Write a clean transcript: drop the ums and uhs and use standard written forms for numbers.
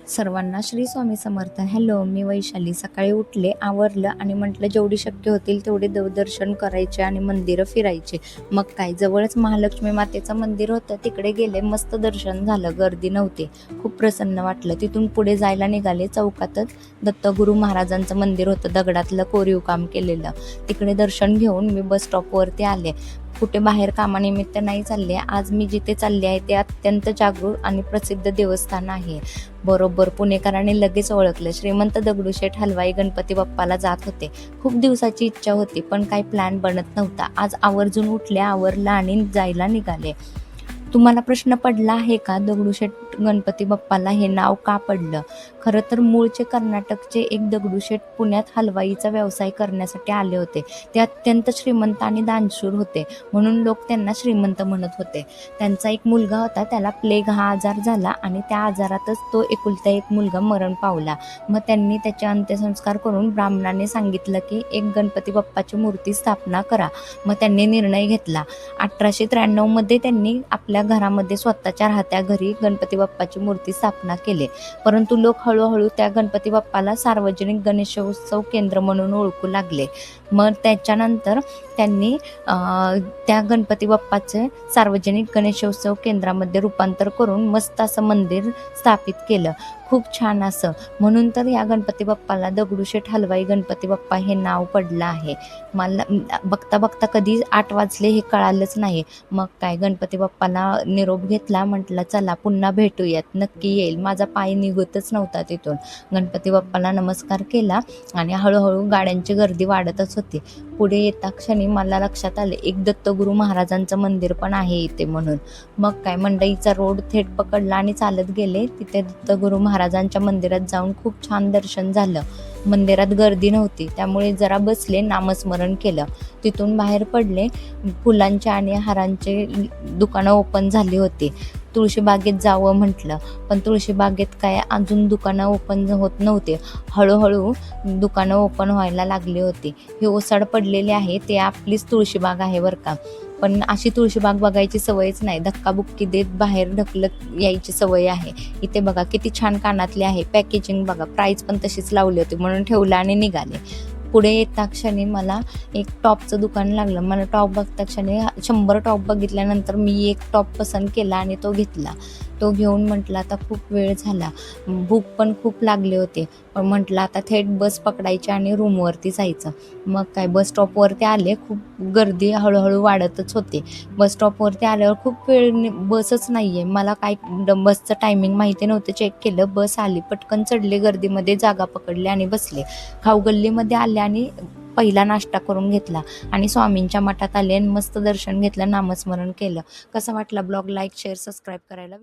सर्वांना श्री स्वामी समर्थ. हॅलो, मी वैशाली. सकाळी उठले, आवरलं आणि म्हटलं जेवढी शक्य होतील तेवढे देवदर्शन करायचे आणि मंदिरं फिरायचे. मग काय, जवळच महालक्ष्मी मातेचं मंदिर होतं, तिकडे गेले. मस्त दर्शन झालं, गर्दी नव्हती. खूप प्रसन्न वाटलं. तिथून पुढे जायला निघाले. चौकातच दत्तगुरू महाराजांचं मंदिर होतं, दगडातलं कोरीव काम केलेलं. तिकडे दर्शन घेऊन मी बस स्टॉपवरती आले. कुठे बाहेर कामानिमित्त नाही चालले. आज मी जिथे चालले आहे ते अत्यंत जागृत आणि प्रसिद्ध देवस्थान आहे. बरोबर पुणेकरांनी लगेच ओळखलं. श्रीमंत दगडूशेठ हलवाई गणपती बाप्पाला जात होते. खूप दिवसाची इच्छा होती, पण काही प्लॅन बनत नव्हता. आज आवर्जून उठले, आवरलं आणि जायला निघाले. तुम्हाला प्रश्न पडला आहे का, दगडूशेठ गणपती बाप्पाला हे नाव का पडलं? खरं तर मूळचे कर्नाटकचे एक दगडूशेठ पुण्यात हलवाईचा व्यवसाय करण्यासाठी आले होते. ते अत्यंत श्रीमंत आणि दानशूर होते, म्हणून लोक त्यांना श्रीमंत म्हणत होते. त्यांचा एक मुलगा होता, त्याला प्लेग हा आजार झाला आणि त्या आजारातच तो एकुलता एक मुलगा मरण पावला. मग त्यांनी त्याचे अंत्यसंस्कार करून ब्राह्मणाने सांगितलं की एक गणपती बाप्पाची मूर्ती स्थापना करा. मग त्यांनी निर्णय घेतला. 1893 मध्ये त्यांनी आपल्या घरामध्ये स्वतःच्या राहत्या घरी गणपती बाप्पाची मूर्ती स्थापना केली. परंतु लोक हळूहळू त्या गणपती बाप्पाला सार्वजनिक गणेशोत्सव केंद्र म्हणून ओळखू लागले. मग त्याच्यानंतर त्यांनी त्या गणपती बाप्पाचे सार्वजनिक गणेशोत्सव केंद्रामध्ये रूपांतर करून मस्त असं मंदिर स्थापित केलं, खूप छान असं. म्हणून तर या गणपती बाप्पाला दगडूशेठ हलवाई गणपती बाप्पा हे नाव पडलं आहे. मला बघता बघता कधी 8 वाजले हे कळालंच नाही. मग काय, गणपती बाप्पाला निरोप घेतला, म्हटलं चला पुन्हा भेटूयात, नक्की येईल. माझा पाय निघतच नव्हता तिथून. गणपती बाप्पाला नमस्कार केला आणि हळूहळू गाड्यांची गर्दी वाढतच होती. पुढे येता क्षणी मला लक्षात आले, एक दत्तगुरू महाराजांचं मंदिर पण आहे इथे म्हणून. मग काय, मंडईचा रोड थेट पकडला आणि चालत गेले. तिथे दत्तगुरू महाराजांच्या मंदिरात जाऊन खूप छान दर्शन झालं. मंदिरात गर्दी नव्हती, त्यामुळे जरा बसले, नामस्मरण केलं. तिथून बाहेर पडले. फुलांचे आणि हारांचे दुकानं ओपन झाली होती. तुळशीबागेत जावं म्हटलं, पण तुळशीबागेत काय अजून दुकानं ओपन होत नव्हते. हळूहळू दुकानं ओपन व्हायला लागली होती. ही ओसाड पडलेली आहे, ते आपलीच तुळशीबाग आहे बरं का. पण अशी तुळशीबाग बघायची सवयच नाही, धक्काबुक्की देत बाहेर ढकलत यायची सवय आहे. इथे बघा किती छान कानातले आहे, पॅकेजिंग बघा, प्राईस पण तशीच लावली होती, म्हणून ठेवलं आणि निघाले. पुढे येता क्षणी मला एक टॉपचं दुकान लागलं. मला टॉप बघता क्षणी 100 टॉप बघितल्यानंतर मी एक टॉप पसंत केला आणि तो घेतला. तो घेऊन म्हटलं आता खूप वेळ झाला, भूक पण खूप लागले होते, पण म्हटलं आता थेट बस पकडायची आणि रूमवरती जायचं. मग काय, बस स्टॉपवरती आले. खूप गर्दी हळूहळू वाढतच होते. बस स्टॉपवरती आल्यावर खूप वेळ बसच नाही आहे. मला काय बसचं टायमिंग माहिती नव्हतं, चेक केलं, बस आली. पटकन चढले, गर्दीमध्ये जागा पकडली आणि बसले. खाऊगल्लीमध्ये आले आणि पहिला नाश्ता करून घेतला आणि स्वामींच्या मठात आले आणि मस्त दर्शन घेतलं, नामस्मरण केलं. कसा वाटला ब्लॉग? लाईक, शेअर, सबस्क्राईब करायला